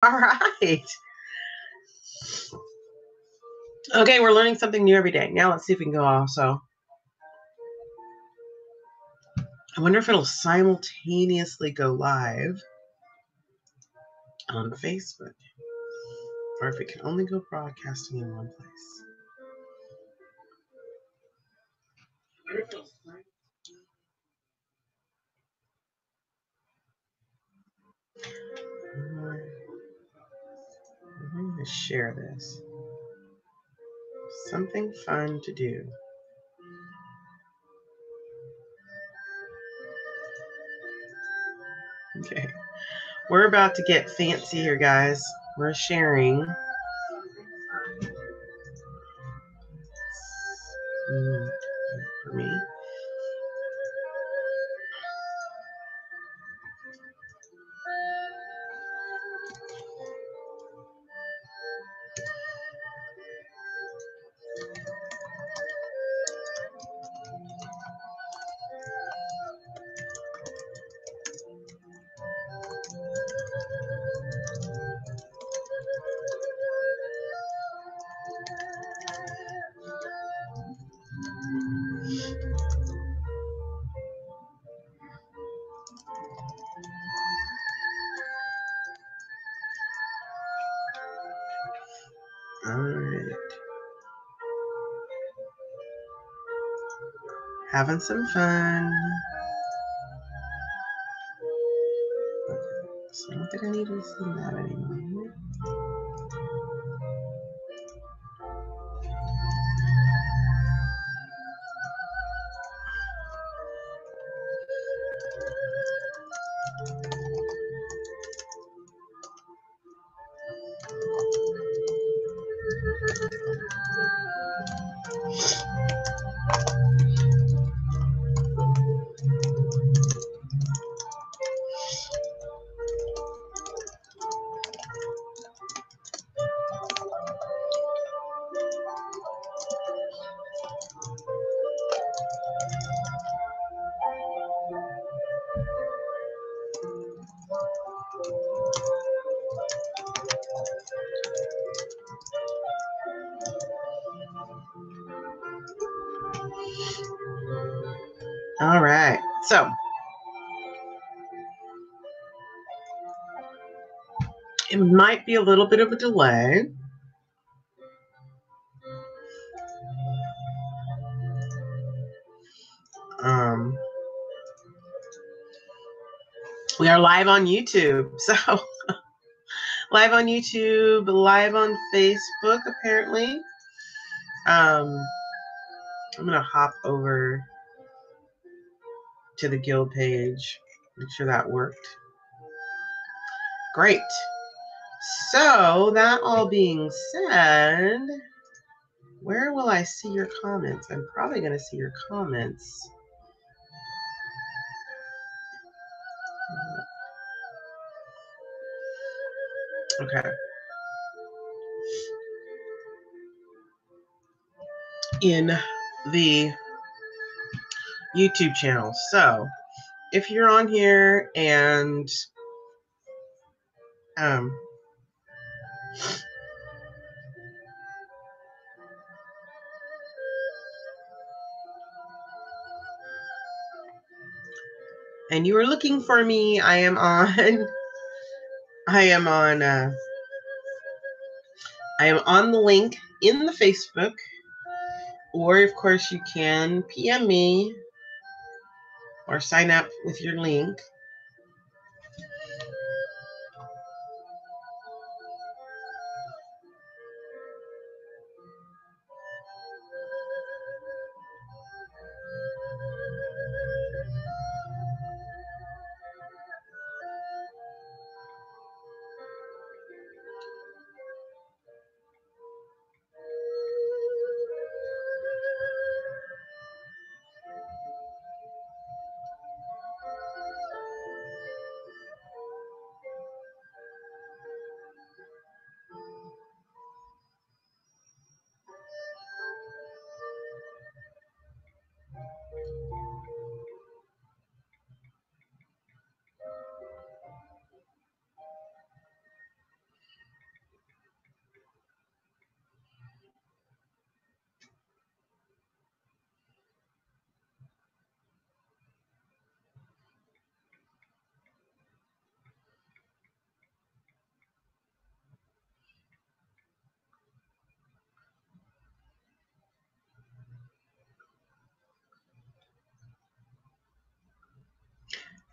All right. Okay, we're learning something new every day. Now let's see if we can go also. I wonder if it'll simultaneously go live on Facebook, or if it can only go broadcasting in one place. I'm going to share this. Something fun to do. Okay. We're about to get fancy here, guys. We're sharing. For me. All right. Having some fun. Okay. So I don't think I need to see that anymore. All right. So it might be a little bit of a delay. We are live on YouTube. So live on YouTube, live on Facebook, apparently. I'm going to hop over to the guild page. Make sure that worked. Great. So that all being said, where will I see your comments? I'm probably going to see your comments. Okay. In the YouTube channel. So if you're on here and and you are looking for me, I am on the link in the Facebook, or of course you can PM me or sign up with your link.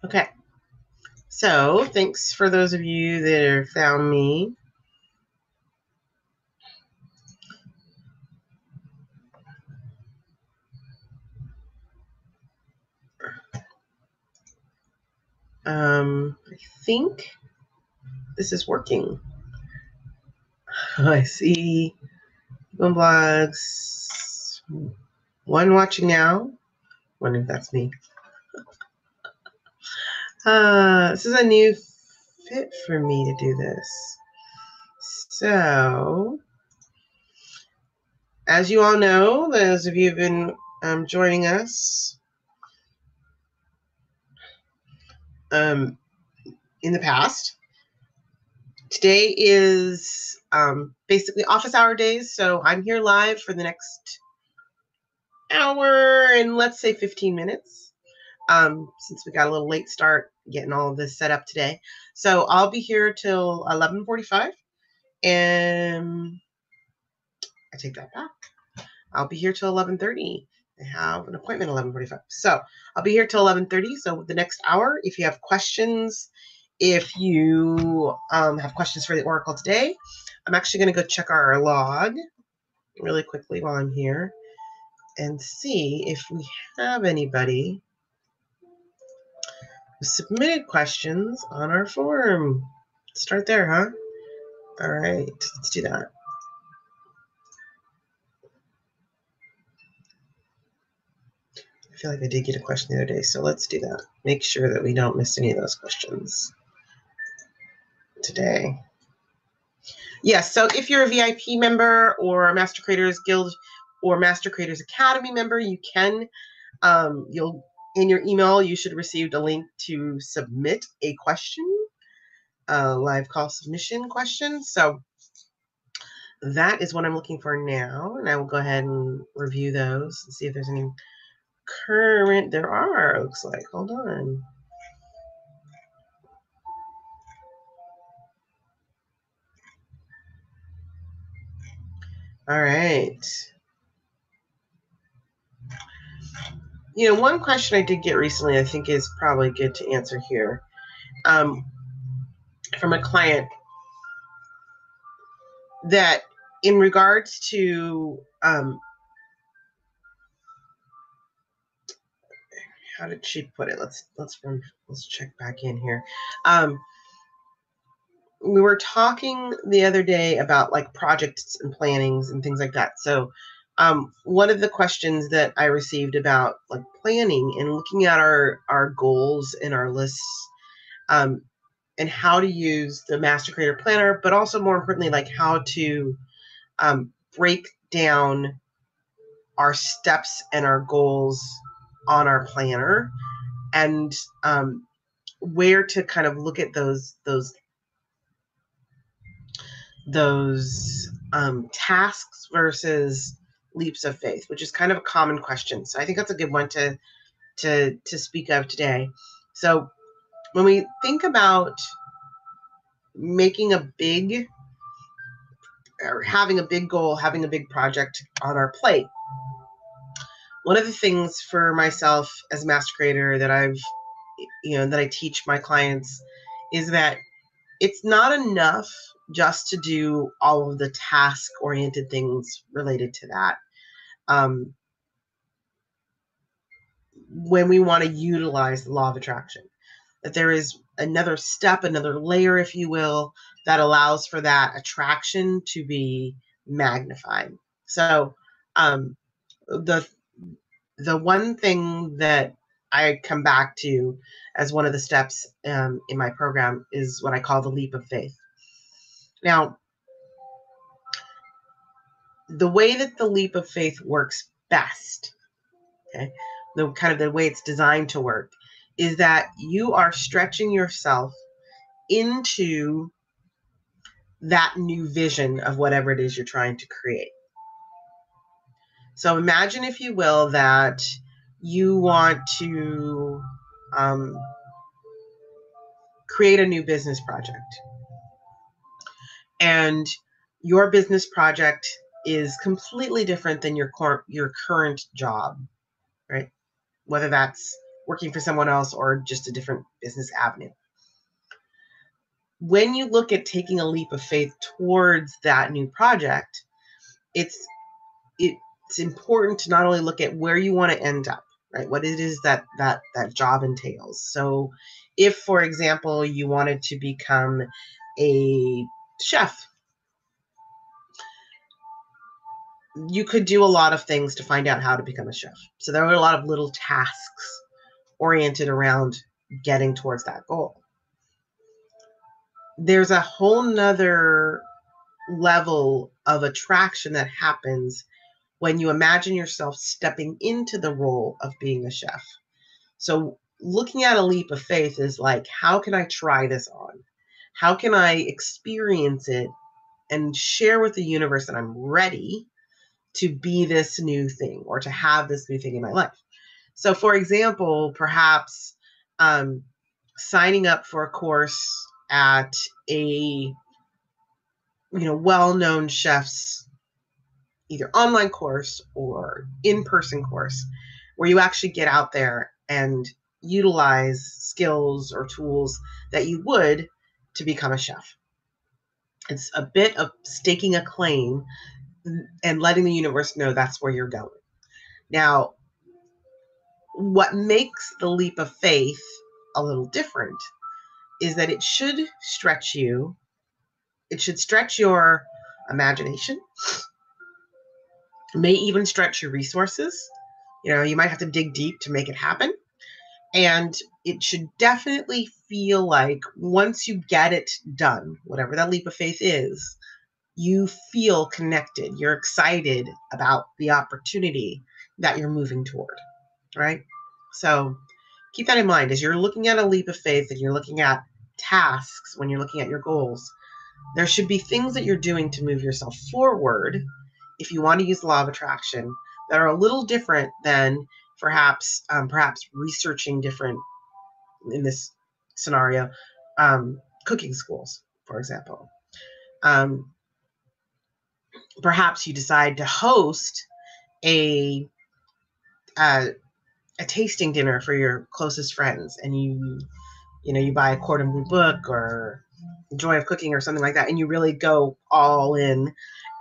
Okay. So thanks for those of you that found me. I think this is working. I see Boom Blogs. One watching now. Wonder if that's me. This is a new fit for me to do this. So, as you all know, those of you who've been joining us in the past, today is basically office hour days. So I'm here live for the next hour and let's say 15 minutes. Since we got a little late start getting all of this set up today. So I'll be here till 11:45, and I take that back. I'll be here till 11:30. I have an appointment at 11:45. So I'll be here till 11:30. So the next hour, if you have questions, if you have questions for the Oracle today, I'm actually going to go check our log really quickly while I'm here and see if we have anybody submitted questions on our forum. Start there, huh? All right, let's do that. I feel like I did get a question the other day, so let's do that. Make sure that we don't miss any of those questions today. Yes, so if you're a VIP member or a Master Creators Guild or Master Creators Academy member, you can, you'll in your email, you should have received a link to submit a question, a live call submission question. So that is what I'm looking for now, and I will go ahead and review those and see if there's any current. There are, looks like. Hold on. All right. You know, one question I did get recently I think is probably good to answer here. From a client that in regards to how did she put it? Let's check back in here. We were talking the other day about like projects and plannings and things like that. So one of the questions that I received about like planning and looking at our goals and our lists, and how to use the Master Creator Planner, but also more importantly, like how to break down our steps and our goals on our planner, and where to kind of look at those tasks versus leaps of faith, which is kind of a common question. So I think that's a good one to speak of today. So when we think about making a big or having a big goal, having a big project on our plate, one of the things for myself as a master creator that that I teach my clients is that it's not enough just to do all of the task-oriented things related to that. When we want to utilize the law of attraction, that there is another step, another layer, if you will, that allows for that attraction to be magnified. So the one thing that I come back to as one of the steps in my program is what I call the leap of faith. Now, the way that the leap of faith works best, okay, the way it's designed to work, is that you are stretching yourself into that new vision of whatever it is you're trying to create. So imagine, if you will, that you want to create a new business project. And your business project is completely different than your current job, right? Whether that's working for someone else or just a different business avenue. When you look at taking a leap of faith towards that new project, it's important to not only look at where you want to end up, right? What it is that job entails. So if, for example, you wanted to become a chef, you could do a lot of things to find out how to become a chef. So there are a lot of little tasks oriented around getting towards that goal. There's a whole nother level of attraction that happens when you imagine yourself stepping into the role of being a chef. So looking at a leap of faith is like, how can I try this on? How can I experience it and share with the universe that I'm ready to be this new thing or to have this new thing in my life? So for example, perhaps signing up for a course at a well-known chef's either online course or in-person course where you actually get out there and utilize skills or tools that you would to become a chef. It's a bit of staking a claim and letting the universe know that's where you're going. Now, what makes the leap of faith a little different is that it should stretch you. It should stretch your imagination. It may even stretch your resources. You might have to dig deep to make it happen. And it should definitely feel like once you get it done, whatever that leap of faith is, you feel connected. You're excited about the opportunity that you're moving toward, right? So keep that in mind as you're looking at a leap of faith and you're looking at tasks, when you're looking at your goals, there should be things that you're doing to move yourself forward, if you want to use the law of attraction, that are a little different than perhaps researching different, in this scenario, cooking schools, for example. Perhaps you decide to host a tasting dinner for your closest friends, and you buy a Cordon Bleu book or Joy of Cooking or something like that, and you really go all in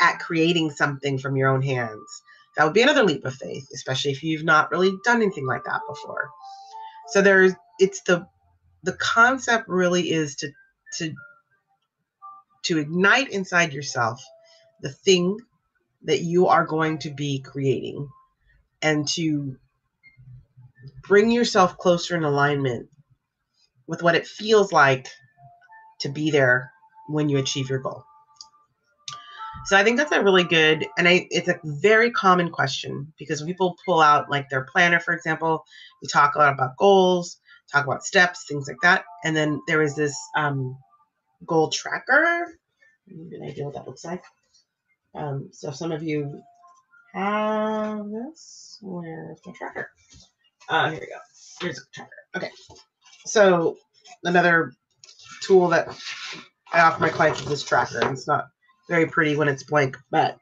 at creating something from your own hands. That would be another leap of faith, especially if you've not really done anything like that before. So the concept really is to ignite inside yourself the thing that you are going to be creating, and to bring yourself closer in alignment with what it feels like to be there when you achieve your goal. So I think that's a really good, and it's a very common question, because when people pull out like their planner, for example, we talk a lot about goals, talk about steps, things like that. And then there is this goal tracker. Give you an idea what that looks like. So some of you have this. Where's the tracker? Here we go. Here's the tracker. Okay. So another tool that I offer my clients is this tracker. And it's not very pretty when it's blank, but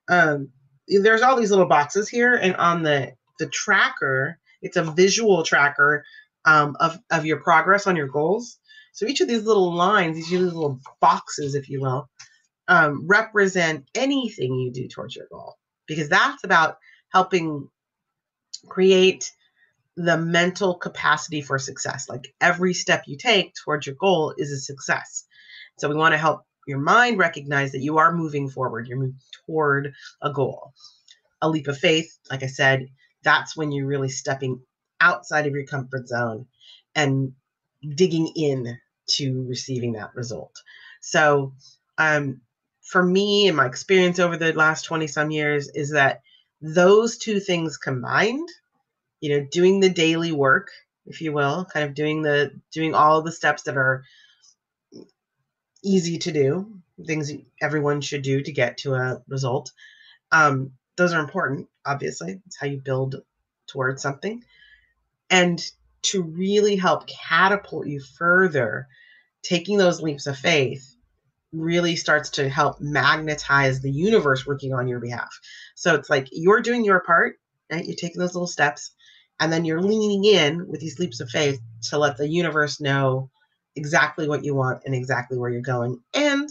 there's all these little boxes here, and on the tracker, it's a visual tracker of your progress on your goals. So each of these little lines, these little boxes, if you will, represent anything you do towards your goal, because that's about helping create the mental capacity for success. Like every step you take towards your goal is a success. So we want to help your mind recognize that you are moving forward. You're moving toward a goal. A leap of faith, like I said, that's when you're really stepping outside of your comfort zone and digging in to receiving that result. So for me and my experience over the last 20 some years is that those two things combined, doing the daily work, if you will, kind of doing all the steps that are easy to do, things everyone should do to get to a result. Those are important, obviously. It's how you build towards something. And to really help catapult you further, taking those leaps of faith really starts to help magnetize the universe working on your behalf. So it's like you're doing your part, right? You're taking those little steps. And then you're leaning in with these leaps of faith to let the universe know exactly what you want and exactly where you're going. And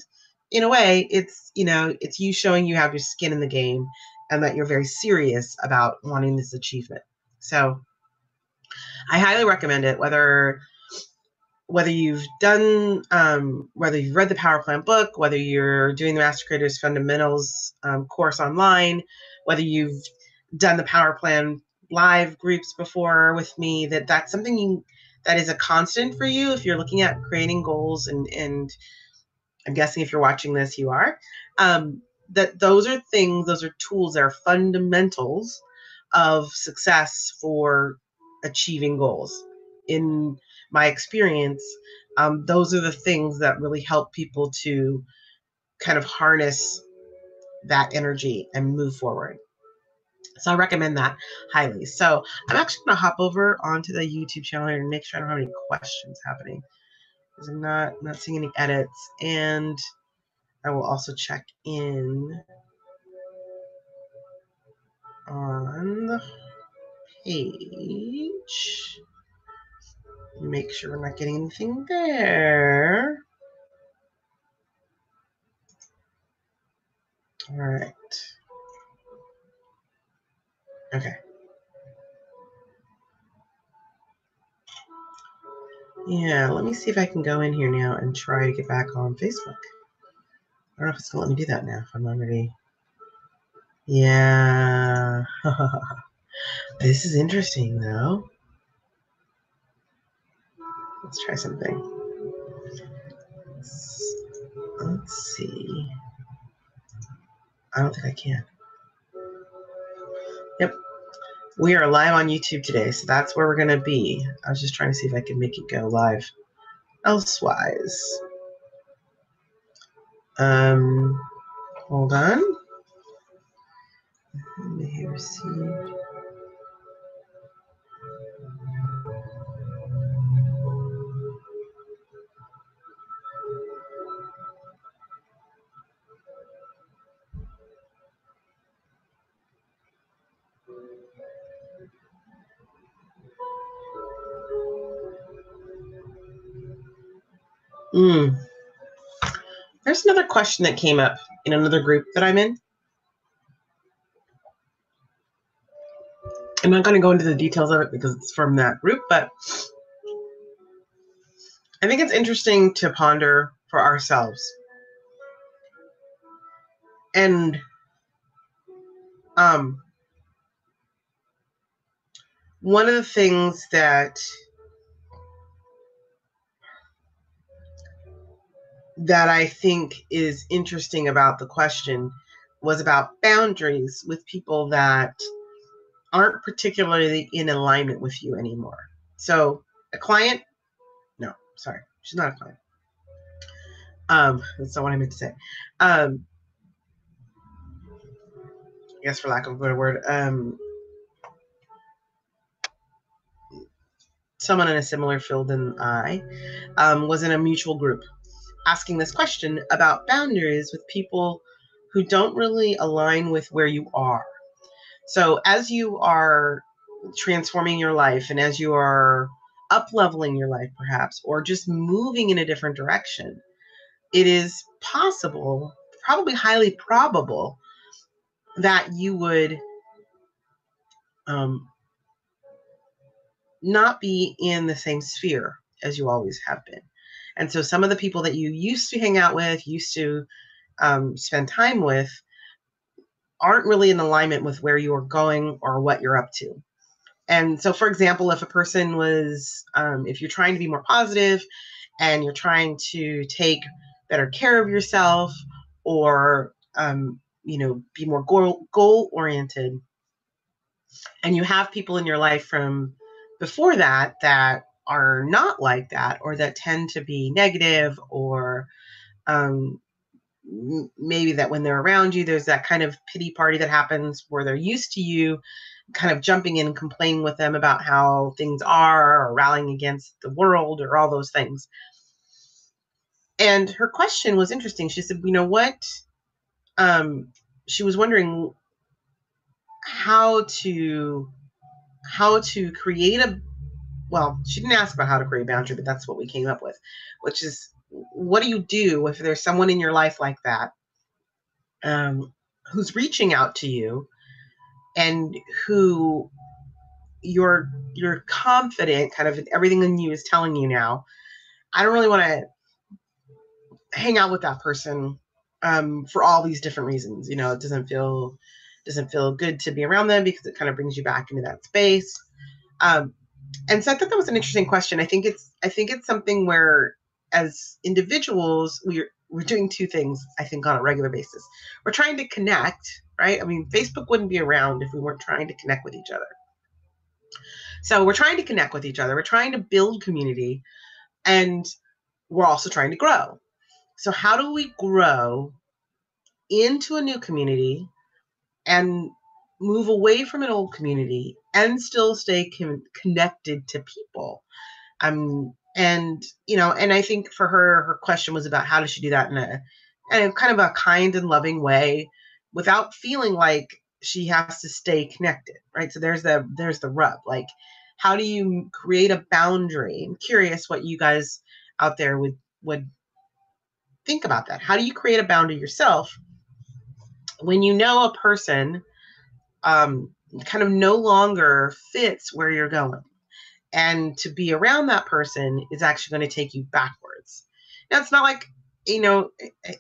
in a way, it's, it's you showing you have your skin in the game and that you're very serious about wanting this achievement. So I highly recommend it, whether you've done, whether you've read the Power Plan book, whether you're doing the Master Creators Fundamentals course online, whether you've done the Power Plan live groups before with me, that's something that is a constant for you if you're looking at creating goals, and I'm guessing if you're watching this, you are, that those are tools that are fundamentals of success for achieving goals. In my experience, those are the things that really help people to kind of harness that energy and move forward. So I recommend that highly. So I'm actually going to hop over onto the YouTube channel and make sure I don't have any questions happening, because I'm not seeing any edits. And I will also check in on the page. Make sure we're not getting anything there. All right. Okay. Yeah, let me see if I can go in here now and try to get back on Facebook. I don't know if it's going to let me do that now if I'm already. Yeah. This is interesting, though. Let's try something. Let's see. I don't think I can. Yep. We are live on YouTube today, so that's where we're going to be. I was just trying to see if I can make it go live elsewise. Hold on. May receive. There's another question that came up in another group that I'm in. I'm not going to go into the details of it because it's from that group, but I think it's interesting to ponder for ourselves. And one of the things that I think is interesting about the question was about boundaries with people that aren't particularly in alignment with you anymore. So a client, no, sorry, she's not a client. That's not what I meant to say. I guess for lack of a better word, someone in a similar field than I was in a mutual group asking this question about boundaries with people who don't really align with where you are. So as you are transforming your life and as you are up-leveling your life perhaps, or just moving in a different direction, it is possible, probably highly probable, that you would not be in the same sphere as you always have been. And so some of the people that you used to hang out with, used to spend time with, aren't really in alignment with where you are going or what you're up to. And so, for example, if a person was, if you're trying to be more positive and you're trying to take better care of yourself, or, be more goal oriented, and you have people in your life from before that are not like that, or that tend to be negative, or maybe that when they're around you, there's that kind of pity party that happens where they're used to you kind of jumping in and complaining with them about how things are, or rallying against the world, or all those things. And her question was interesting. She said, what? She was wondering how to how to create a, well, she didn't ask about how to create a boundary, but that's what we came up with, which is, what do you do if there's someone in your life like that, who's reaching out to you, and who you're confident, kind of everything in you is telling you now, I don't really want to hang out with that person, for all these different reasons. You know, it doesn't feel good to be around them because it kind of brings you back into that space. Um, and so I thought that was an interesting question. I think it's something where, as individuals, we're doing two things, I think, on a regular basis. We're trying to connect, right? I mean, Facebook wouldn't be around if we weren't trying to connect with each other. So we're trying to connect with each other. We're trying to build community, and we're also trying to grow. So how do we grow into a new community and move away from an old community and still stay connected to people? And you know, and I think for her question was about how does she do that in a kind of a kind and loving way without feeling like she has to stay connected, right? So there's the rub. Like, how do you create a boundary? I'm curious what you guys out there would think about that. How do you create a boundary yourself when you know a person, kind of no longer fits where you're going? And to be around that person is actually going to take you backwards. Now, it's not like, you know,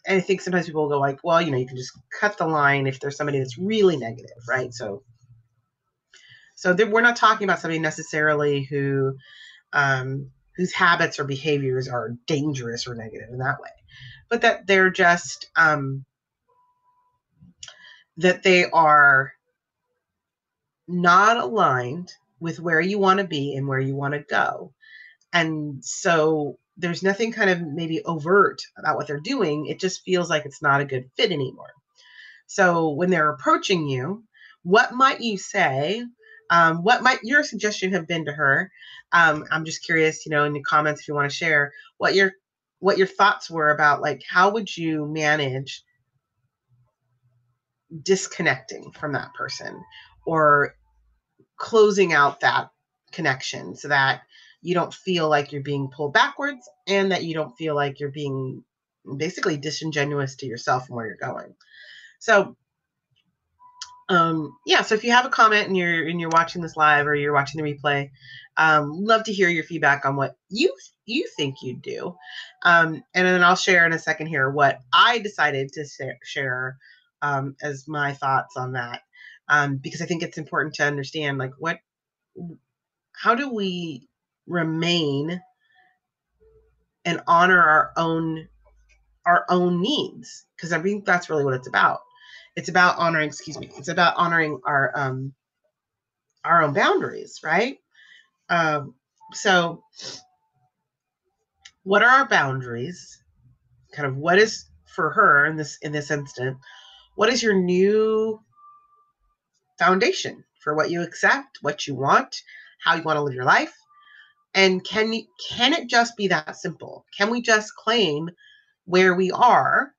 I think sometimes people go like, well, you know, you can just cut the line if there's somebody that's really negative, right? So we're not talking about somebody necessarily whose habits or behaviors are dangerous or negative in that way, but that they're just, that they are not aligned with where you want to be and where you want to go. And so there's nothing kind of maybe overt about what they're doing. It just feels like it's not a good fit anymore. So when they're approaching you, what might you say? What might your suggestion have been to her? I'm just curious, you know, in the comments, if you want to share what your thoughts were about, like, how would you manage disconnecting from that person, or closing out that connection so that you don't feel like you're being pulled backwards, and that you don't feel like you're being basically disingenuous to yourself and where you're going. So yeah, so if you have a comment and you're watching this live or you're watching the replay, love to hear your feedback on what you think you'd do. And then I'll share in a second here what I decided to share, as my thoughts on that, because I think it's important to understand, like, how do we remain and honor our own needs? Because I think that's really what it's about. It's about honoring, excuse me, it's about honoring our own boundaries, right? So what are our boundaries? Kind of what is, for her in this instant, what is your new foundation for what you accept, what you want, how you want to live your life? And can it just be that simple? Can we just claim where we are,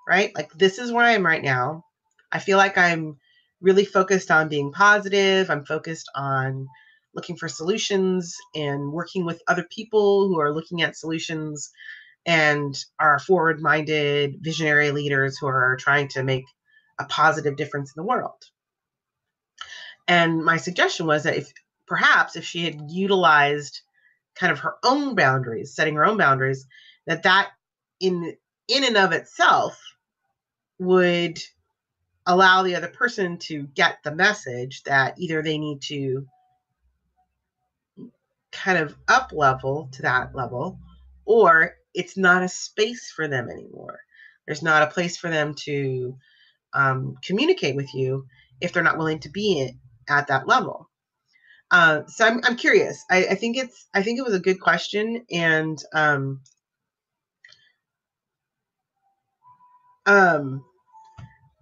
right? Like, this is where I am right now. I feel like I'm really focused on being positive. I'm focused on looking for solutions and working with other people who are looking at solutions and are forward-minded, visionary leaders who are trying to make a positive difference in the world. And my suggestion was that if she had utilized kind of her own boundaries, setting her own boundaries, that in and of itself would allow the other person to get the message that either they need to kind of up level to that level, or it's not a space for them anymore. There's not a place for them to communicate with you if they're not willing to be at that level. So I'm curious. I think it was a good question, and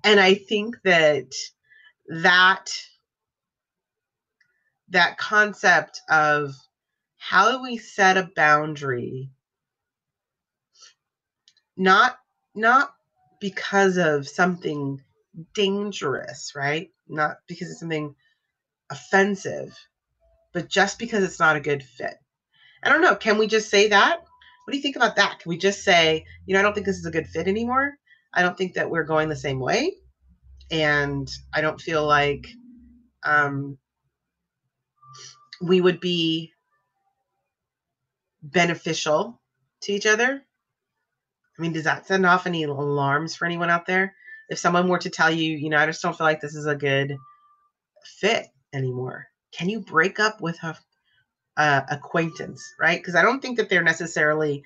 I think that concept of how do we set a boundary, not because of something dangerous, right? Not because it's something offensive, but just because it's not a good fit. I don't know. Can we just say that? What do you think about that? Can we just say, I don't think this is a good fit anymore? I don't think that we're going the same way. And I don't feel like we would be beneficial to each other. I mean, does that send off any alarms for anyone out there? If someone were to tell you, I just don't feel like this is a good fit anymore, can you break up with a acquaintance, right? Because I don't think that they're necessarily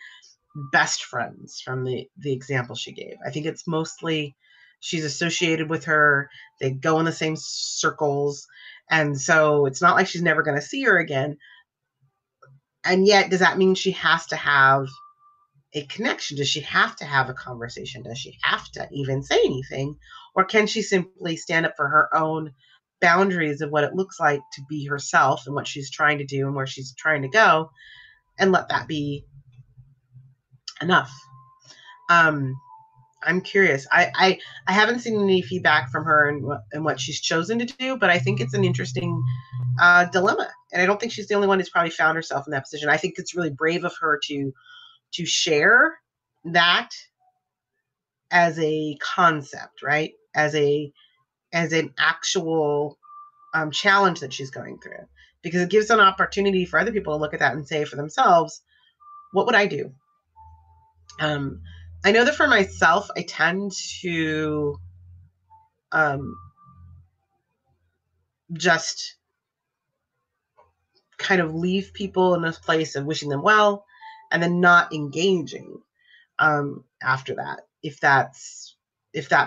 best friends from the example she gave. I think it's mostly she's associated with her. They go in the same circles. And so it's not like she's never going to see her again. And yet, does that mean she has to have a connection? Does she have to have a conversation? Does she have to even say anything? Or can she simply stand up for her own boundaries of what it looks like to be herself and what she's trying to do and where she's trying to go, and let that be enough? I'm curious. I haven't seen any feedback from her and what she's chosen to do, but I think it's an interesting dilemma. And I don't think she's the only one who's probably found herself in that position. I think it's really brave of her to share that as a concept, right? As an actual challenge that she's going through, because it gives an opportunity for other people to look at that and say for themselves, what would I do? I know that for myself, I tend to just kind of leave people in this place of wishing them well and then not engaging after that. If that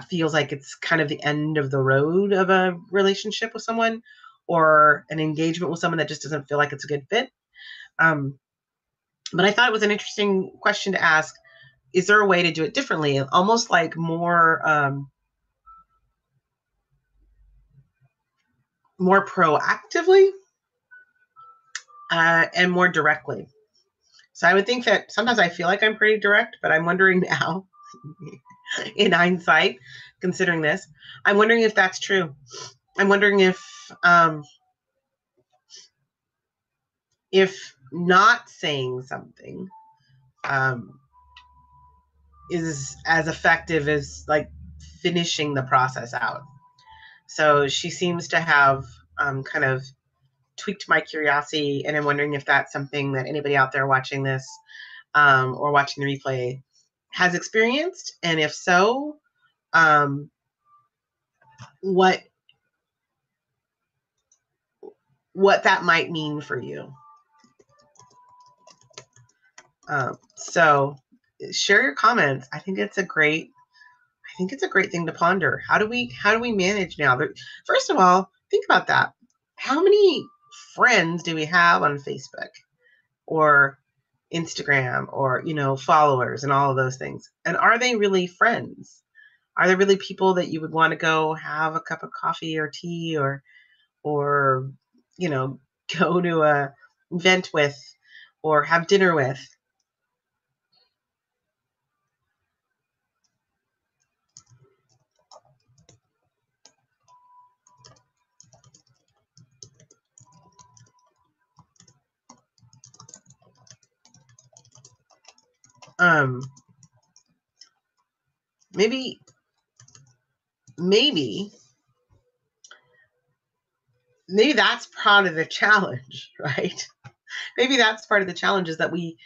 feels like it's kind of the end of the road of a relationship with someone or an engagement with someone that just doesn't feel like it's a good fit. But I thought it was an interesting question to ask. Is there a way to do it differently? Almost like more proactively and more directly. So I would think that sometimes I feel like I'm pretty direct, but I'm wondering now, in hindsight, considering this, I'm wondering if that's true. I'm wondering if not saying something is as effective as like finishing the process out. So she seems to have kind of tweaked my curiosity, and I'm wondering if that's something that anybody out there watching this or watching the replay has experienced, and if so, what that might mean for you. So share your comments. I think it's a great thing to ponder. How do we manage now? First of all, think about that. How many friends do we have on Facebook or Instagram or, followers and all of those things? And are they really friends? Are they really people that you would want to go have a cup of coffee or tea or go to a event with or have dinner with? Maybe that's part of the challenge, right? Maybe that's part of the challenge, is that we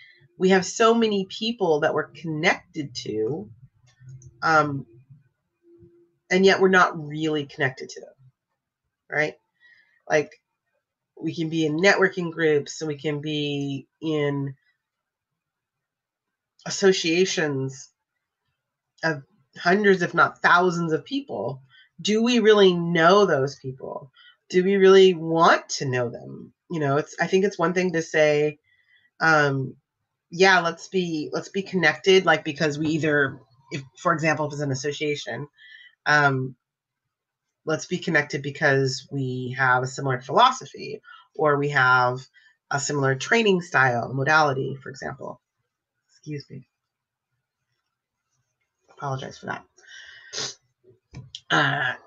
have so many people that we're connected to, and yet we're not really connected to them, right? Like, we can be in networking groups and we can be in associations of hundreds, if not thousands of people. Do we really know those people? Do we really want to know them? I think it's one thing to say, yeah, let's be connected, like, because we either, if, for example, if it's an association, let's be connected because we have a similar philosophy or we have a similar training style, modality, for example. Excuse me. Apologize for that.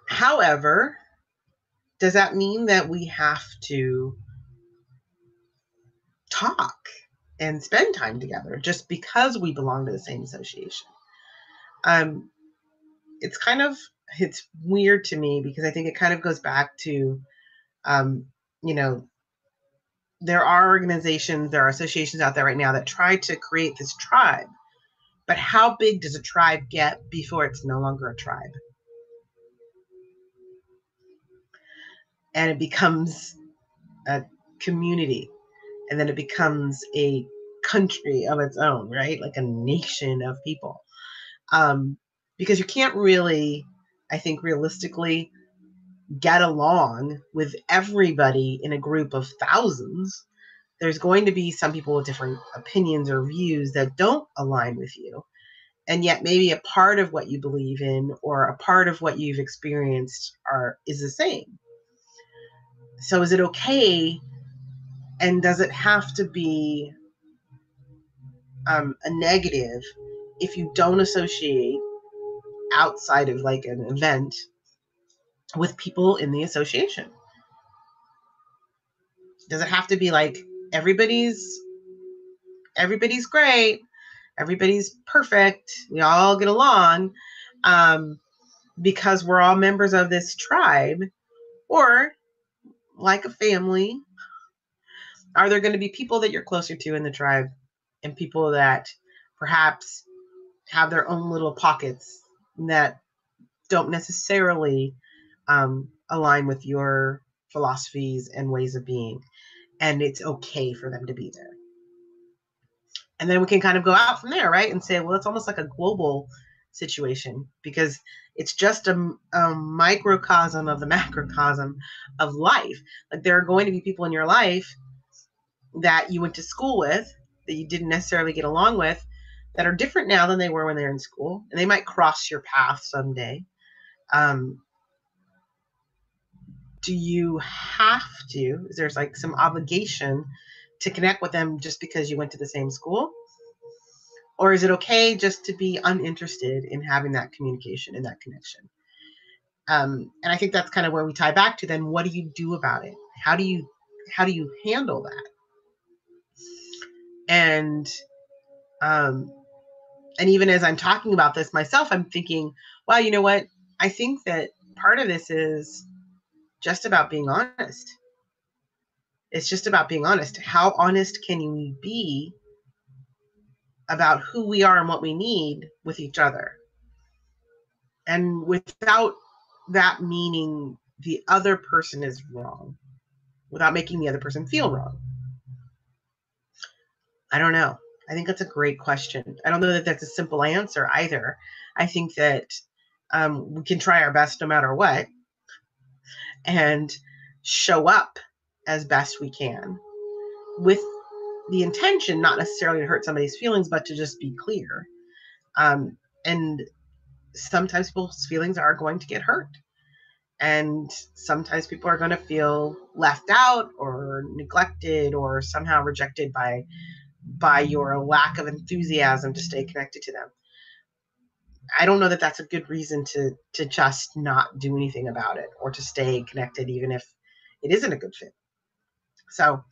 However, does that mean that we have to talk and spend time together just because we belong to the same association. It's weird to me because I think it kind of goes back to, you know, there are organizations, there are associations out there right now that try to create this tribe. But how big does a tribe get before it's no longer a tribe? And it becomes a community, and then it becomes a country of its own, right? Like a nation of people. Because you can't really, I think, realistically get along with everybody in a group of thousands. There's going to be some people with different opinions or views that don't align with you. And yet maybe a part of what you believe in or a part of what you've experienced is the same. So is it okay, and does it have to be a negative if you don't associate outside of like an event with people in the association? Does it have to be like everybody's great, everybody's perfect, we all get along, because we're all members of this tribe? Or like a family, are there going to be people that you're closer to in the tribe and people that perhaps have their own little pockets that don't necessarily align with your philosophies and ways of being, and it's okay for them to be there? And then we can kind of go out from there, right? And say, well, it's almost like a global situation because it's just a microcosm of the macrocosm of life. Like there are going to be people in your life that you went to school with that you didn't necessarily get along with that are different now than they were when they were in school, and they might cross your path someday. Do you have to, is there's like some obligation to connect with them just because you went to the same school? Or is it okay just to be uninterested in having that communication and that connection? And I think that's kind of where we tie back to then, what do you do about it? How do you handle that? And even as I'm talking about this myself, I'm thinking, well, you know what? I think that part of this is just about being honest. It's just about being honest. How honest can you be about who we are and what we need with each other? And without that meaning the other person is wrong, without making the other person feel wrong. I don't know. I think that's a great question. I don't know that that's a simple answer either. I think that we can try our best no matter what and show up as best we can with the intention not necessarily to hurt somebody's feelings, but to just be clear. And sometimes people's feelings are going to get hurt. And sometimes people are going to feel left out or neglected or somehow rejected by your lack of enthusiasm to stay connected to them. I don't know that that's a good reason to just not do anything about it or to stay connected, even if it isn't a good fit. So,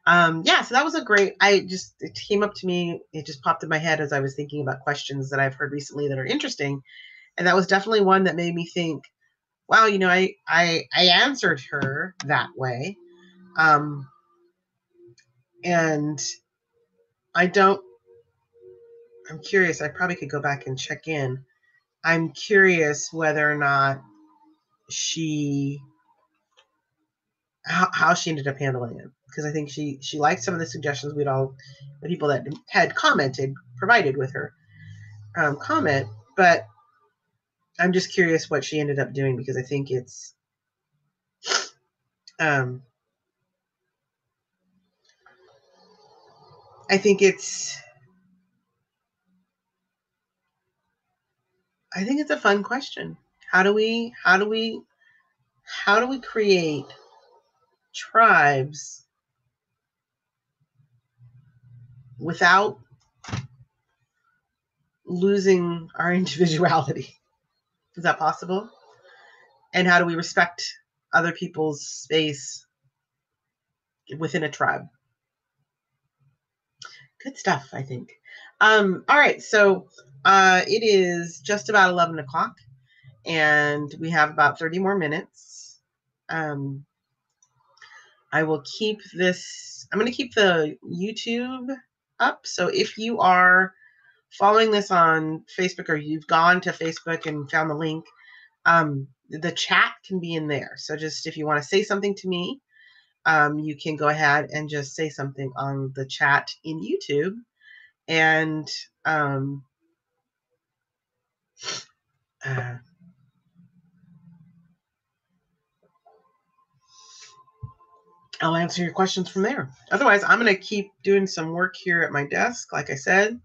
so that was it came up to me. It just popped in my head as I was thinking about questions that I've heard recently that are interesting. And that was definitely one that made me think, wow, I answered her that way. And I'm curious, I probably could go back and check in. I'm curious whether or not how she ended up handling it. Because I think she liked some of the suggestions the people that had commented, provided with her comment. But I'm just curious what she ended up doing, because I think it's, I think it's a fun question. How do we create tribes without losing our individuality? Is that possible? And how do we respect other people's space within a tribe? Good stuff, I think. All right, so it is just about 11 o'clock, and we have about 30 more minutes. I will keep this, I'm going to keep the YouTube up. So if you are following this on Facebook or you've gone to Facebook and found the link, the chat can be in there. So just if you want to say something to me, you can go ahead and just say something on the chat in YouTube. And I'll answer your questions from there. Otherwise, I'm going to keep doing some work here at my desk. Like I said,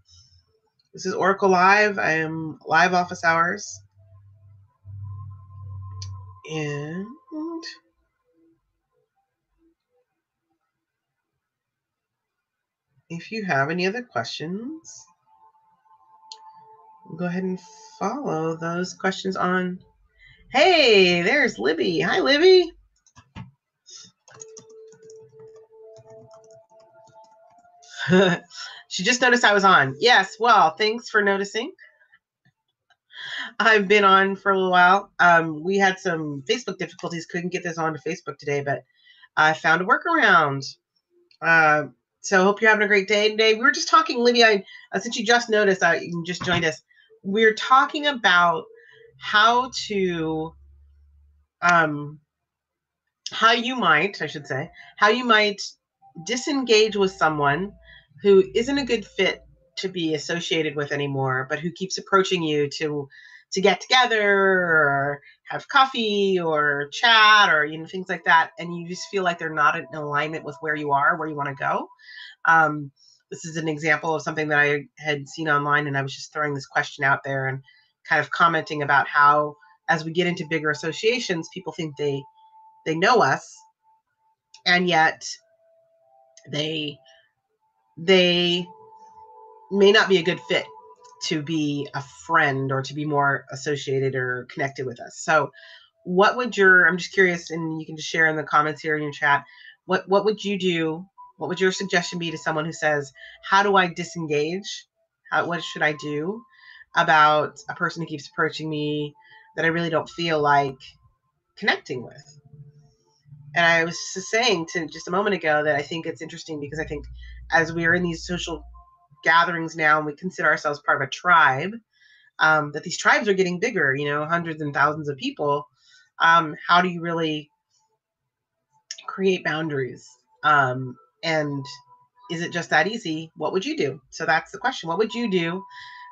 this is Oracle Live. I am live office hours. And if you have any other questions, go ahead and follow those questions on. Hey, there's Libby. Hi, Libby. She just noticed I was on. Yes, well, thanks for noticing. I've been on for a little while. We had some Facebook difficulties, couldn't get this onto Facebook today, but I found a workaround. So hope you're having a great day today. We were just talking, Libby, since you just noticed, you just joined us. We're talking about how to, how you might disengage with someone who isn't a good fit to be associated with anymore, but who keeps approaching you to get together or have coffee or chat or things like that, and you just feel like they're not in alignment with where you want to go. This is an example of something that I had seen online, and I was just throwing this question out there and kind of commenting about how, as we get into bigger associations, people think they know us, and yet they may not be a good fit to be a friend or to be more associated or connected with us. So what would I'm just curious, and you can just share in the comments here in your chat, what would you do? What would your suggestion be to someone who says, how do I disengage? What should I do about a person who keeps approaching me that I really don't feel like connecting with? And I was saying to just a moment ago that I think it's interesting because I think as we are in these social gatherings now and we consider ourselves part of a tribe, that these tribes are getting bigger, hundreds and thousands of people. How do you really create boundaries? And is it just that easy? What would you do? So that's the question. What would you do?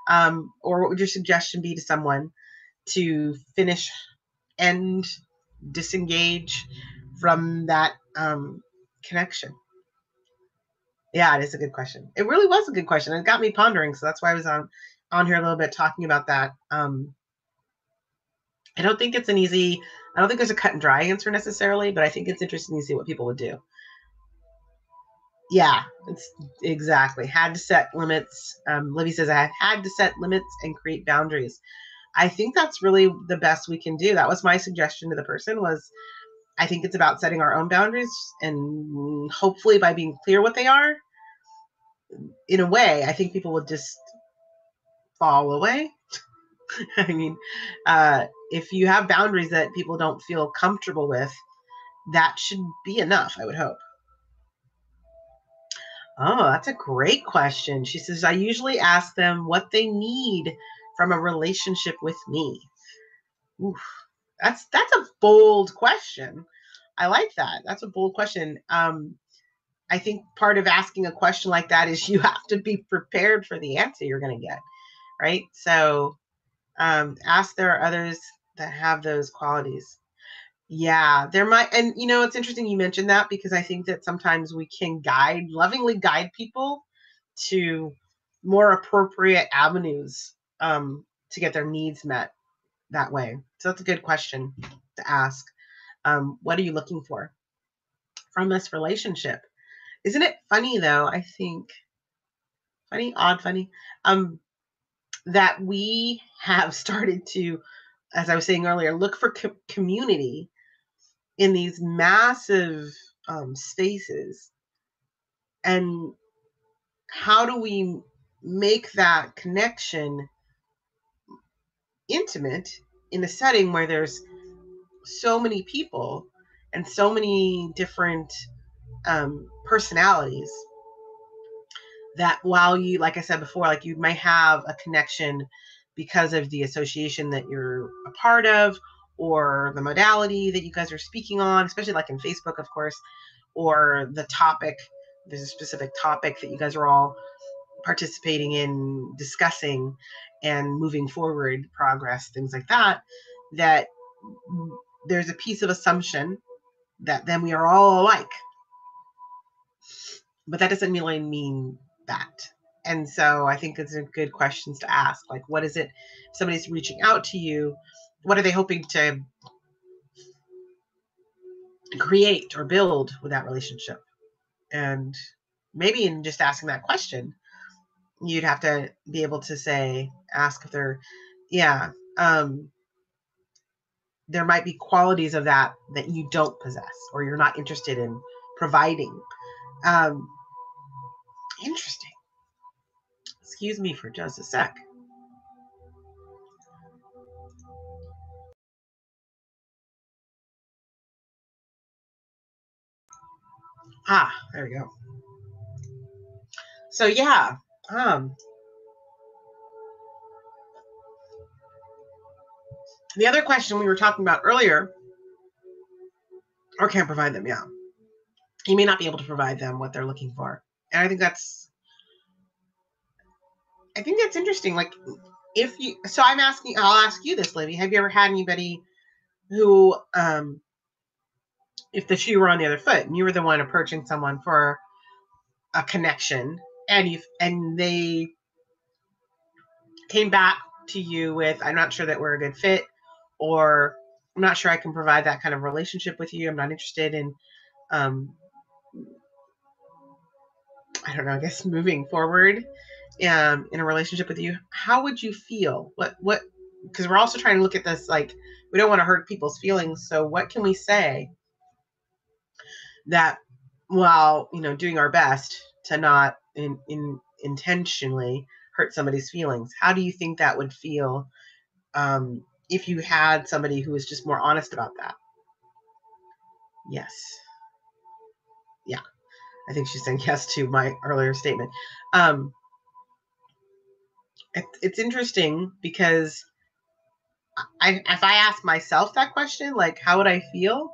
Or what would your suggestion be to someone to finish and disengage from that connection? Yeah, it is a good question. It really was a good question. It got me pondering. So that's why I was on here a little bit talking about that. I don't think there's a cut and dry answer necessarily, but I think it's interesting to see what people would do. Yeah, it's exactly. Had to set limits. Libby says, I have had to set limits and create boundaries. I think that's really the best we can do. That was my suggestion to the person was, I think it's about setting our own boundaries, and hopefully by being clear what they are, in a way, I think people would just fall away. I mean, if you have boundaries that people don't feel comfortable with, that should be enough, I would hope. Oh, that's a great question. She says, I usually ask them what they need from a relationship with me. Oof, that's a bold question. I like that. That's a bold question. I think part of asking a question like that is you have to be prepared for the answer you're going to get, right? So ask there are others that have those qualities. Yeah, there might, and it's interesting you mentioned that because I think that sometimes we can lovingly guide people to more appropriate avenues to get their needs met that way. So that's a good question to ask. What are you looking for from this relationship? Isn't it funny though? I think funny, that we have started to, as I was saying earlier, look for community in these massive spaces, and how do we make that connection intimate in a setting where there's so many people and so many different personalities, that while you, like I said before, like you might have a connection because of the association that you're a part of, or the modality that you guys are speaking on, especially like in Facebook, of course, or the topic. There's a specific topic that you guys are all participating in, discussing and moving forward, progress, things like that, that there's a piece of assumption that then we are all alike. But that doesn't really mean that. And so I think it's a good questions to ask. Like, what is it? If somebody's reaching out to you, what are they hoping to create or build with that relationship? And maybe in just asking that question, you'd have to be able to say, ask if they're, yeah, there might be qualities of that you don't possess or you're not interested in providing. Interesting. Excuse me for just a sec. There we go. So yeah, the other question we were talking about earlier, or can't provide them, yeah. You may not be able to provide them what they're looking for. And I think that's interesting. Like if you, so I'll ask you this, Libby. Have you ever had anybody who, if the shoe were on the other foot and you were the one approaching someone for a connection and they came back to you with, I'm not sure that we're a good fit, or I'm not sure I can provide that kind of relationship with you. I'm not interested in, I don't know, I guess moving forward in a relationship with you. How would you feel? What, because we're also trying to look at this, like, we don't want to hurt people's feelings. So what can we say that, while, doing our best to not intentionally hurt somebody's feelings, how do you think that would feel if you had somebody who was just more honest about that? Yes. Yeah. I think she's saying yes to my earlier statement. It's interesting because if I ask myself that question, like, how would I feel?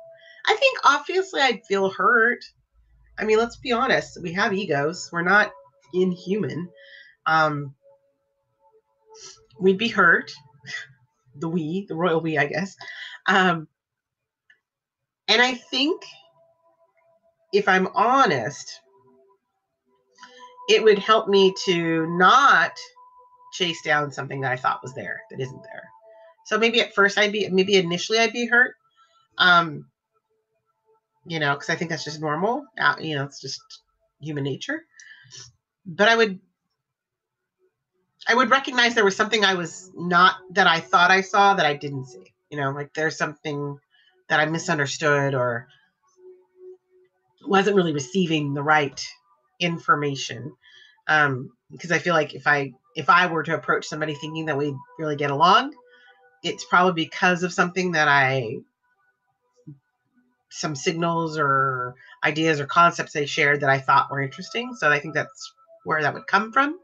I think obviously I'd feel hurt. I mean, let's be honest. We have egos. We're not inhuman. We'd be hurt. The royal we, I guess. And I think if I'm honest, it would help me to not chase down something that I thought was there that isn't there. So maybe at first initially I'd be hurt. Because I think that's just normal. It's just human nature. But I would recognize there was something that I thought I saw that I didn't see. Like there's something that I misunderstood or wasn't really receiving the right information. Because I feel like if I were to approach somebody thinking that we'd really get along, it's probably because of something that some signals or ideas or concepts they shared that I thought were interesting. So I think that's where that would come from.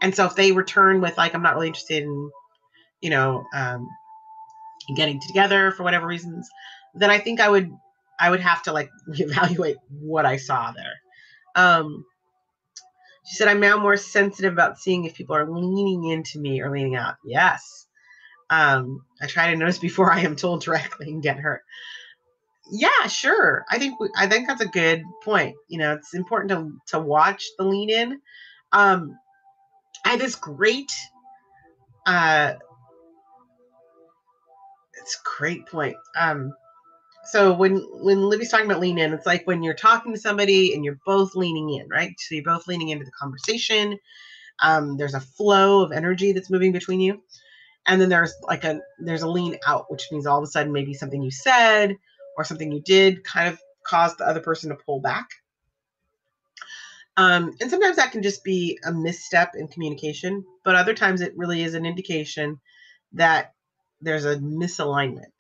And so if they return with, like, I'm not really interested in, getting together for whatever reasons, then I think I would have to, like, reevaluate what I saw there. She said, I'm now more sensitive about seeing if people are leaning into me or leaning out. Yes. I try to notice before I am told directly and get hurt. Yeah, sure. I think that's a good point. It's important to watch the lean in. I had this great, it's a great point. So when Libby's talking about lean in, it's like when you're talking to somebody and you're both leaning in, right? So you're both leaning into the conversation. There's a flow of energy that's moving between you. And then there's a lean out, which means all of a sudden maybe something you said or something you did kind of caused the other person to pull back. And sometimes that can just be a misstep in communication, but other times it really is an indication that there's a misalignment.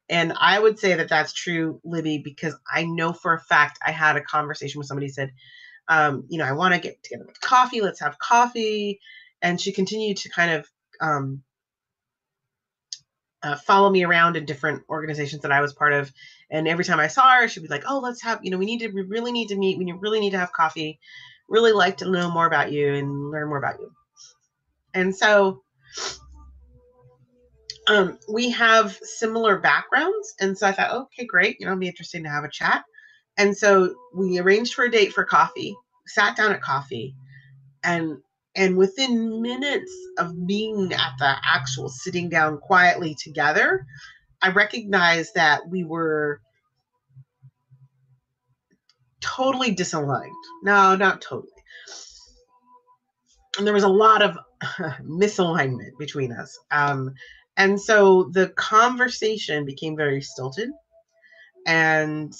And I would say that that's true, Libby, because I know for a fact I had a conversation with somebody who said, I want to get together with coffee. Let's have coffee. And she continued to kind of um, follow me around in different organizations that I was part of. And every time I saw her, she'd be like, "Oh, let's have, we really need to meet. We really need to have coffee. Really like to know more about you and learn more about you." And so we have similar backgrounds. And so I thought, okay, great. It'd be interesting to have a chat. And so we arranged for a date for coffee, sat down at coffee, and within minutes of being at the actual sitting down quietly together, I recognized that we were totally disaligned. No, not totally. And there was a lot of misalignment between us. And so the conversation became very stilted. And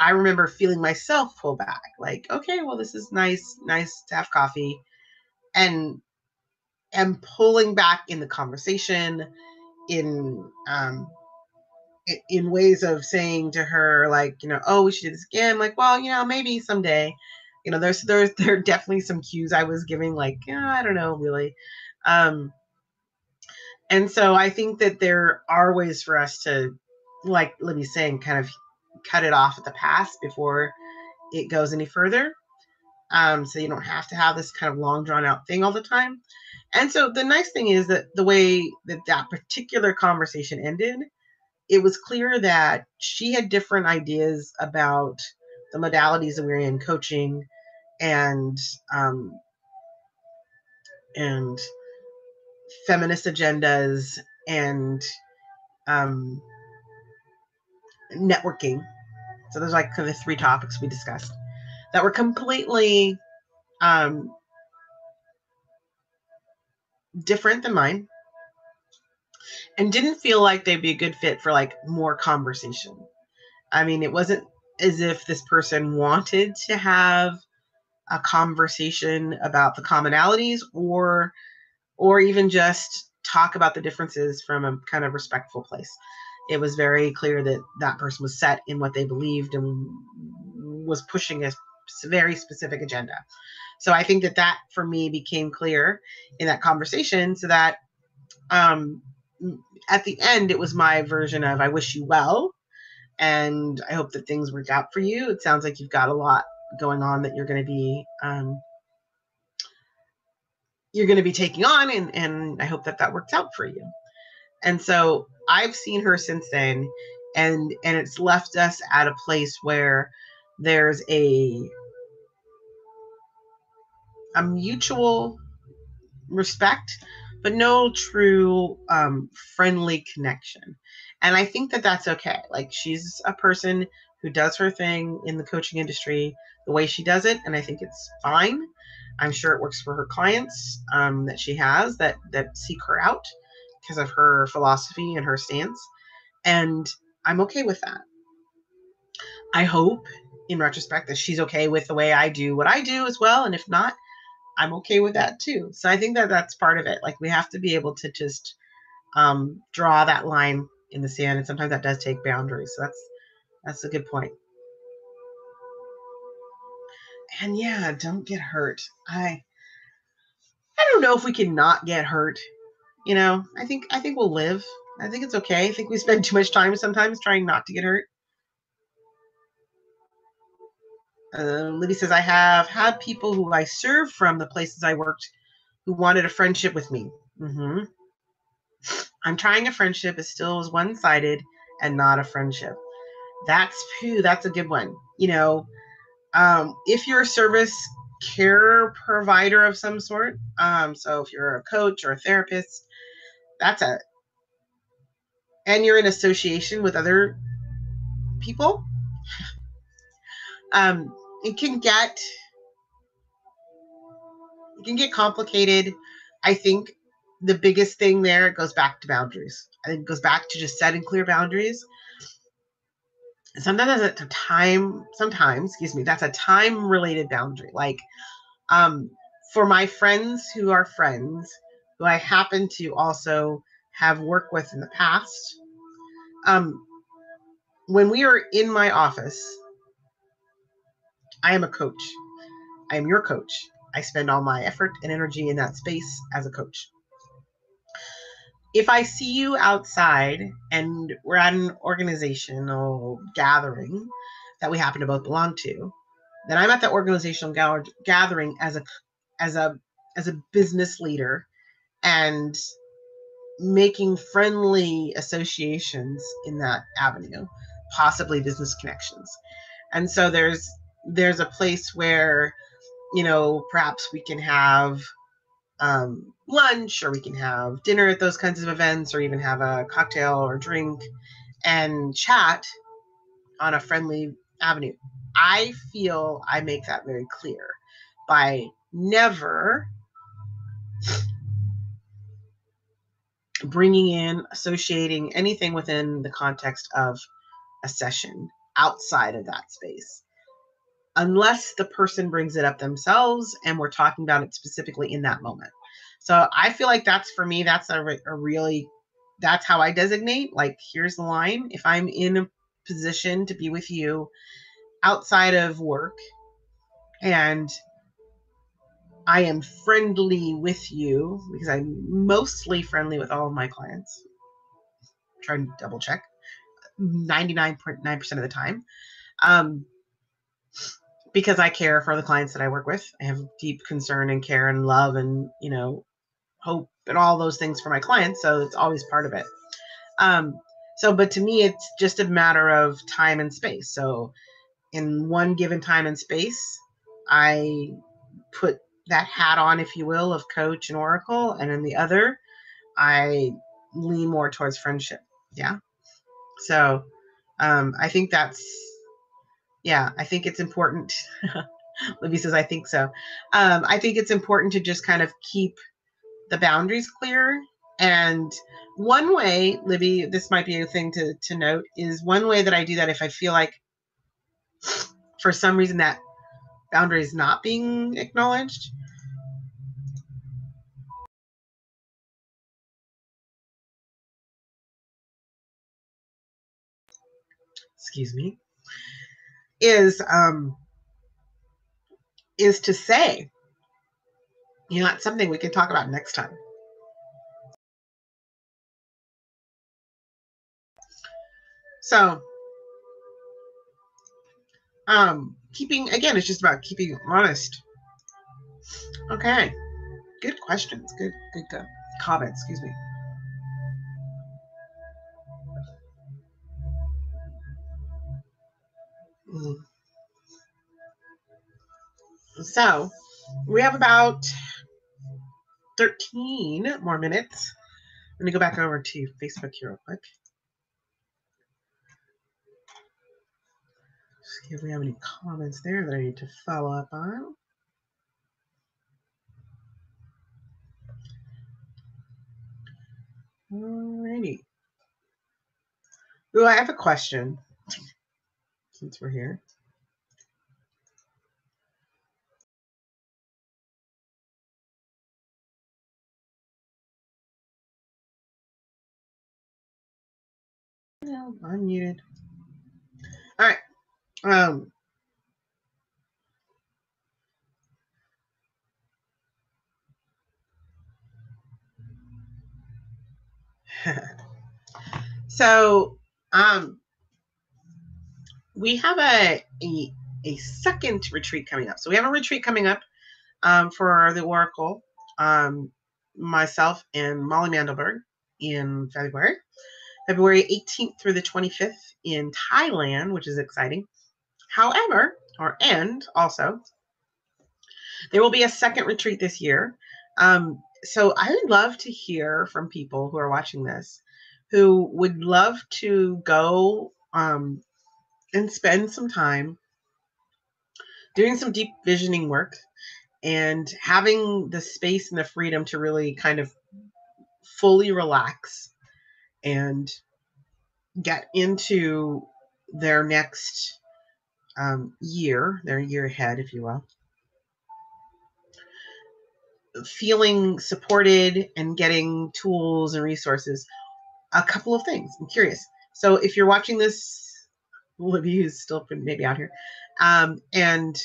I remember feeling myself pull back, like, okay, well, this is nice to have coffee. And pulling back in the conversation in ways of saying to her, like, oh, we should do this again. Like, well, maybe someday. There are definitely some cues I was giving, like, I don't know, really. And so I think that there are ways for us to, like Libby's saying, kind of cut it off at the pass before it goes any further. So you don't have to have this kind of long drawn out thing all the time. And so the nice thing is that the way that particular conversation ended, it was clear that she had different ideas about the modalities that we were in, coaching and feminist agendas and networking. So there's like kind of 3 topics we discussed that were completely different than mine, and didn't feel like they'd be a good fit for like more conversation. I mean, it wasn't as if this person wanted to have a conversation about the commonalities or even just talk about the differences from a kind of respectful place. It was very clear that that person was set in what they believed and was pushing a very specific agenda. So I think that for me became clear in that conversation, so that at the end, it was my version of, I wish you well, and I hope that things work out for you. It sounds like you've got a lot going on that you're going to be taking on, and I hope that works out for you. And so I've seen her since then, and it's left us at a place where there's a mutual respect, but no true friendly connection. And I think that that's okay. Like, she's a person who does her thing in the coaching industry the way she does it, and I think it's fine. I'm sure it works for her clients that she has that seek her out because of her philosophy and her stance. And I'm okay with that. I hope in retrospect that she's okay with the way I do what I do as well. And if not, I'm okay with that too. So I think that that's part of it. Like, we have to be able to just draw that line in the sand. And sometimes that does take boundaries. So that's a good point. And yeah, don't get hurt. I don't know if we can not get hurt. I think we'll live. I think it's okay. I think we spend too much time sometimes trying not to get hurt. Libby says, I have had people who I served from the places I worked who wanted a friendship with me. Mm-hmm. I'm trying a friendship. It still is one-sided and not a friendship. That's a good one. If you're a service care provider of some sort, so if you're a coach or a therapist, and you're in association with other people, it can get complicated. I think the biggest thing there, it goes back to boundaries. I think it goes back to just setting clear boundaries. sometimes that's a time, that's a time related boundary. Like, for my friends who are friends, who I happen to also have worked with in the past, when we are in my office, I am a coach. I am your coach. I spend all my effort and energy in that space as a coach. If I see you outside and we're at an organizational gathering that we happen to both belong to, then I'm at that organizational gathering as a business leader and making friendly associations in that avenue, possibly business connections. And so there's a place where, perhaps we can have lunch, or we can have dinner at those kinds of events, or even have a cocktail or drink and chat on a friendly avenue. I feel I make that very clear by never bringing in, associating anything within the context of a session outside of that space, unless the person brings it up themselves and we're talking about it specifically in that moment. So I feel like that's, for me, that's a really, that's how I designate, like, here's the line. If I'm in a position to be with you outside of work and I am friendly with you, because I'm mostly friendly with all of my clients, try to double check 99.9% of the time, because I care for the clients that I work with. I have deep concern and care and love and, hope and all those things for my clients. So it's always part of it. But to me, it's just a matter of time and space. So in one given time and space, I put that hat on, if you will, of coach and oracle. And in the other, I lean more towards friendship. Yeah. So I think I think it's important. Libby says, I think so. I think it's important to just kind of keep the boundaries clear. And one way, Libby, this might be a thing to note, is one way that I do that, if I feel like for some reason that boundary is not being acknowledged. Excuse me. Is to say, it's something we can talk about next time. So, it's just about keeping honest. Okay. Good questions. Good comments. Excuse me. So, we have about 13 more minutes. Let me go back over to Facebook here real quick. See if we have any comments there that I need to follow up on. Alrighty. Ooh, I have a question since we're here. No, I'm muted. All right. So, we have a second retreat coming up. So we have a retreat coming up for the Oracle, myself and Molly Mandelberg in February 18th through the 25th in Thailand, which is exciting. However, also, there will be a second retreat this year. So I would love to hear from people who are watching this who would love to go and spend some time doing some deep visioning work and having the space and the freedom to really kind of fully relax and get into their next year, their year ahead, if you will, feeling supported and getting tools and resources. A couple of things. I'm curious. So if you're watching this, Libby, who's still maybe out here, and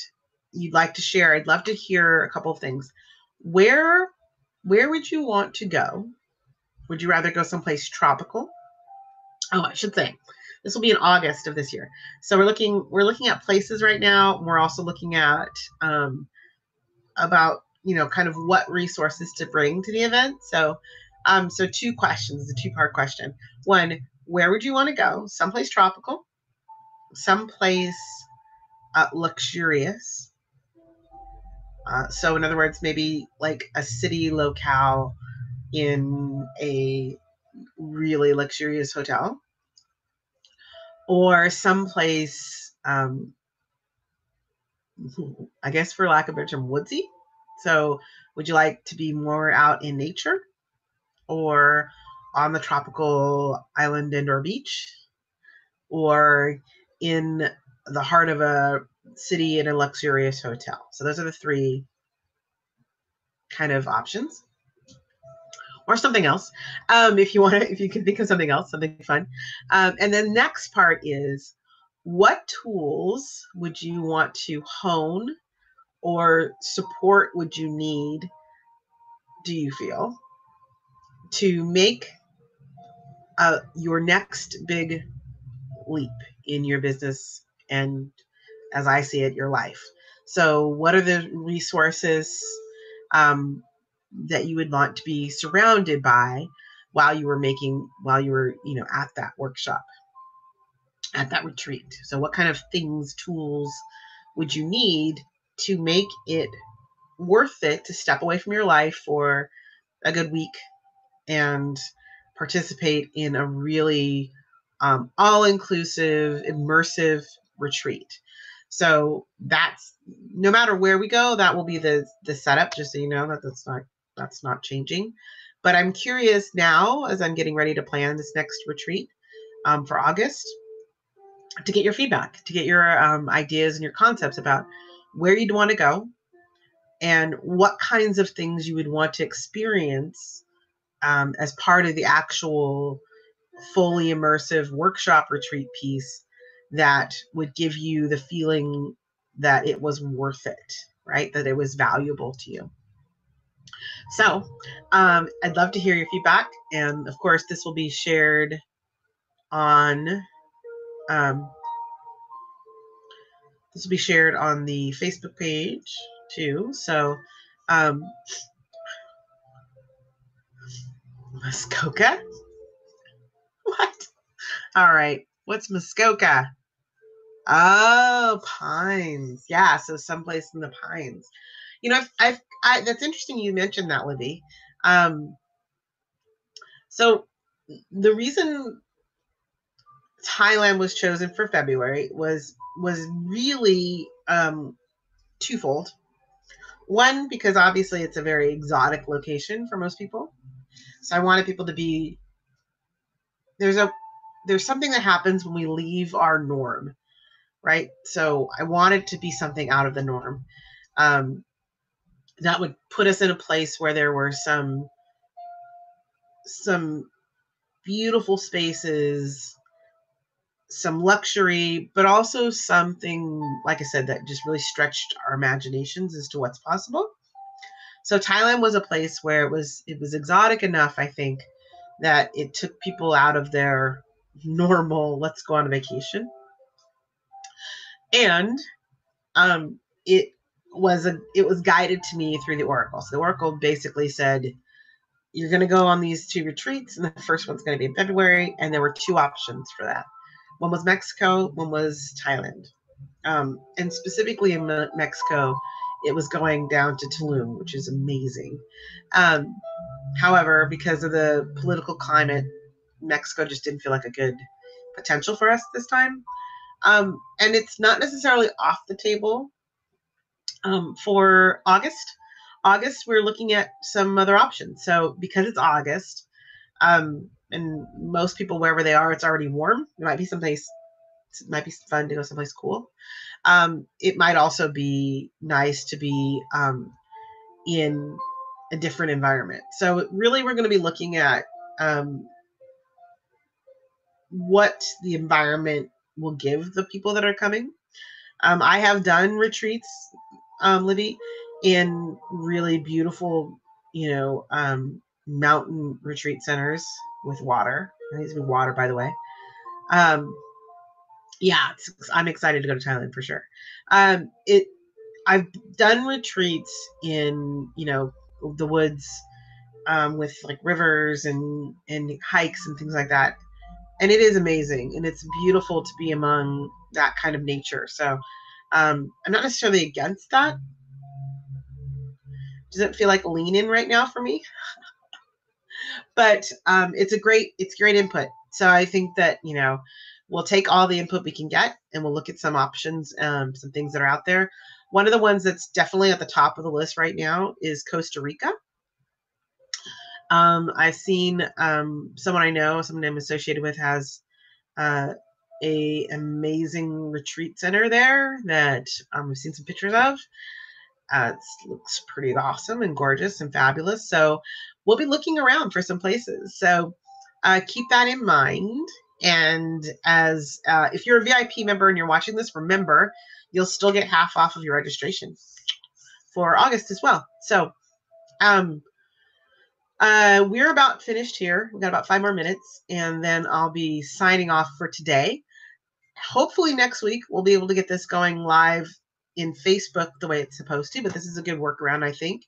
you'd like to share, I'd love to hear a couple of things. Where would you want to go? Would you rather go someplace tropical? Oh, I should say, this will be in August of this year. So we're looking at places right now. We're also looking at about kind of what resources to bring to the event. So so two questions, a two-part question. One, where would you want to go? Someplace tropical, someplace luxurious. So in other words, maybe like a city locale in a really luxurious hotel, or someplace, I guess for lack of a better term, woodsy. So would you like to be more out in nature, or on the tropical island and or beach, or in the heart of a city in a luxurious hotel? So those are the three kind of options. Or something else, if you can think of something else, something fun. And then the next part is, what tools would you want to hone, or support would you need, do you feel, to make your next big leap in your business and, as I see it, your life? So what are the resources that you would want to be surrounded by while you were at that workshop, at that retreat? So what kind of things, tools would you need to make it worth it to step away from your life for a good week and participate in a really all-inclusive, immersive retreat? So that's, no matter where we go, that will be the setup, just so you know, that's not changing. But I'm curious now, as I'm getting ready to plan this next retreat for August, to get your feedback, to get your ideas and your concepts about where you'd want to go and what kinds of things you would want to experience as part of the actual fully immersive workshop retreat piece that would give you the feeling that it was worth it, right? That it was valuable to you. So I'd love to hear your feedback. And of course, this will be shared on the Facebook page too. So Muskoka? What? All right. What's Muskoka? Oh, pines. Yeah, so someplace in the pines. That's interesting you mentioned that, Libby. So the reason Thailand was chosen for February was really twofold. One, because obviously it's a very exotic location for most people. So I wanted people to be, there's something that happens when we leave our norm, right? So I wanted to be something out of the norm. That would put us in a place where there were some beautiful spaces, some luxury, but also something, like I said, that just really stretched our imaginations as to what's possible. So Thailand was a place where it was exotic enough, I think, that it took people out of their normal, let's go on a vacation. And it was guided to me through the Oracle. So the Oracle basically said, you're going to go on these two retreats, and the first one's going to be in February, and there were two options for that. One was Mexico, one was Thailand. And specifically in Mexico, it was going down to Tulum, which is amazing. However, because of the political climate, Mexico just didn't feel like a good potential for us this time. And it's not necessarily off the table for August. August, we're looking at some other options. So because it's August, and most people, wherever they are, it's already warm. There might be someplace It might be fun to go someplace cool. It might also be nice to be in a different environment. So really, we're going to be looking at what the environment will give the people that are coming. I have done retreats, Libby, in really beautiful, mountain retreat centers with water. It needs to be water, by the way. Yeah, I'm excited to go to Thailand for sure. I've done retreats in, the woods, with like rivers and hikes and things like that. And it is amazing, and it's beautiful to be among that kind of nature. So I'm not necessarily against that. Doesn't feel like a lean in right now for me, but it's great input. So I think that, we'll take all the input we can get, and we'll look at some options, some things that are out there. One of the ones that's definitely at the top of the list right now is Costa Rica. I've seen someone I know, someone I'm associated with, has a amazing retreat center there that I've seen some pictures of. It looks pretty awesome and gorgeous and fabulous. So we'll be looking around for some places. So keep that in mind. And as if you're a VIP member and you're watching this, remember, you'll still get half off of your registration for August as well. So we're about finished here. We've got about 5 more minutes, and then I'll be signing off for today. Hopefully next week we'll be able to get this going live in Facebook the way it's supposed to, but this is a good workaround, I think.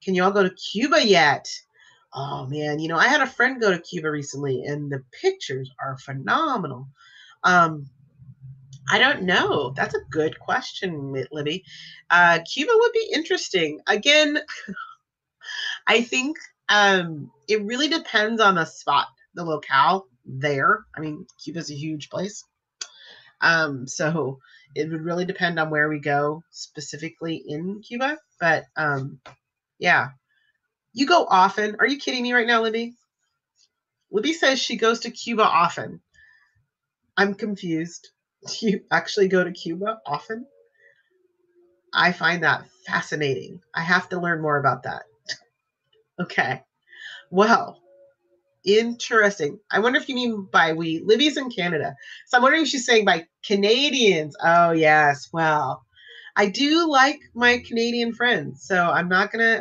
Can you all go to Cuba yet? Oh man, I had a friend go to Cuba recently, and the pictures are phenomenal. I don't know. That's a good question, Libby. Cuba would be interesting. Again, I think it really depends on the spot, the locale there. I mean, Cuba's a huge place. So it would really depend on where we go specifically in Cuba. But yeah, you go often. Are you kidding me right now, Libby? Libby says she goes to Cuba often. I'm confused. Do you actually go to Cuba often? I find that fascinating. I have to learn more about that. Okay. Well, interesting. I wonder if you mean by we. Libby's in Canada. So I'm wondering if she's saying by Canadians. Oh, yes. Well, I do like my Canadian friends. So I'm not gonna,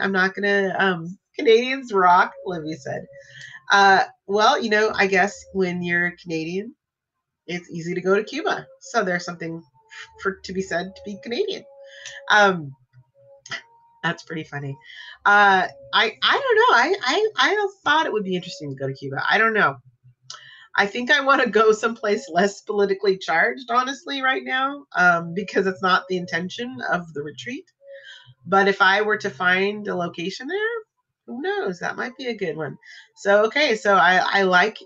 Canadians rock, Libby said. Well, I guess when you're Canadian, it's easy to go to Cuba. So there's something to be said to be Canadian. That's pretty funny. I don't know. I thought it would be interesting to go to Cuba. I don't know. I think I want to go someplace less politically charged, honestly, right now, because it's not the intention of the retreat. But if I were to find a location there, who knows? That might be a good one. So okay, so I like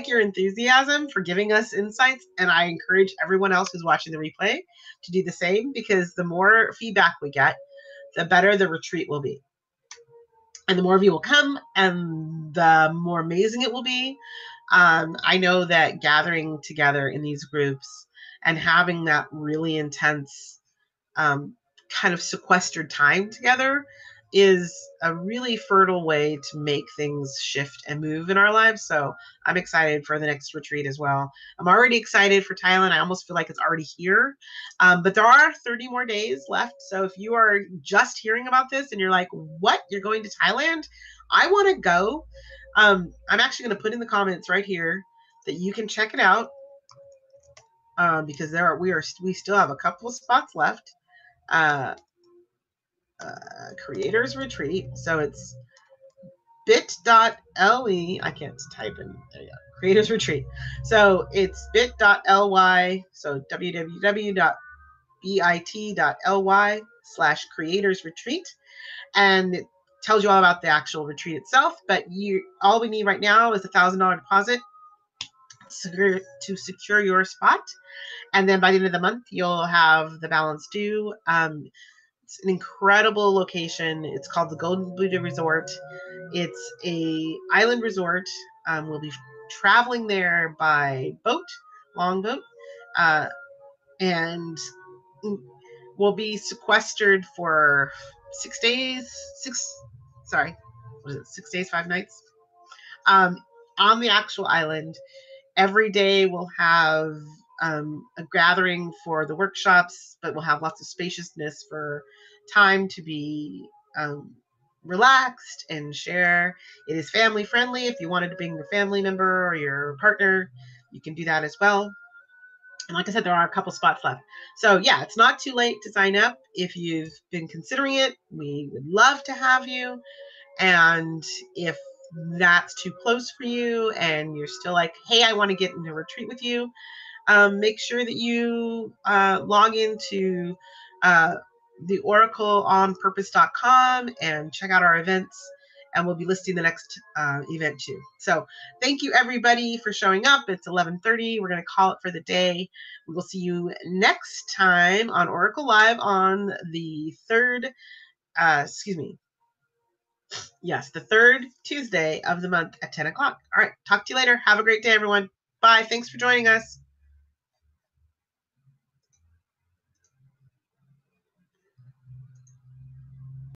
your enthusiasm for giving us insights, and I encourage everyone else who's watching the replay to do the same, because the more feedback we get, the better the retreat will be. And the more of you will come, and the more amazing it will be. I know that gathering together in these groups and having that really intense kind of sequestered time together is a really fertile way to make things shift and move in our lives. So I'm excited for the next retreat as well. I'm already excited for Thailand. I almost feel like it's already here. But there are 30 more days left. So if you are just hearing about this and you're like, what? You're going to Thailand? I want to go. I'm actually going to put in the comments right here that you can check it out, because we still have a couple of spots left. Creators Retreat. So it's bit.ly. I can't type in. There you go. Creators Retreat. So it's bit.ly. So www.bit.ly/creators retreat. And it tells you all about the actual retreat itself. But all we need right now is $1,000 deposit to secure your spot. And then by the end of the month, you'll have the balance due. It's an incredible location. It's called the Golden Buddha Resort. It's a island resort. We'll be traveling there by boat, long boat. and will be sequestered for 6 days. Sorry, what is it? 6 days, 5 nights. On the actual island. Every day we'll have a gathering for the workshops, but we'll have lots of spaciousness for time to be relaxed and share. It is family friendly. If you wanted to bring your family member or your partner, you can do that as well. And like I said, there are a couple spots left. So yeah, it's not too late to sign up. If you've been considering it, we would love to have you. And if that's too close for you and you're still like, hey, I want to get into a retreat with you, make sure that you log into the oracleonpurpose.com and check out our events. And we'll be listing the next event too. So thank you everybody for showing up. It's 11:30. We're going to call it for the day. We will see you next time on Oracle Live on the third, the third Tuesday of the month at 10 o'clock. All right. Talk to you later. Have a great day, everyone. Bye. Thanks for joining us.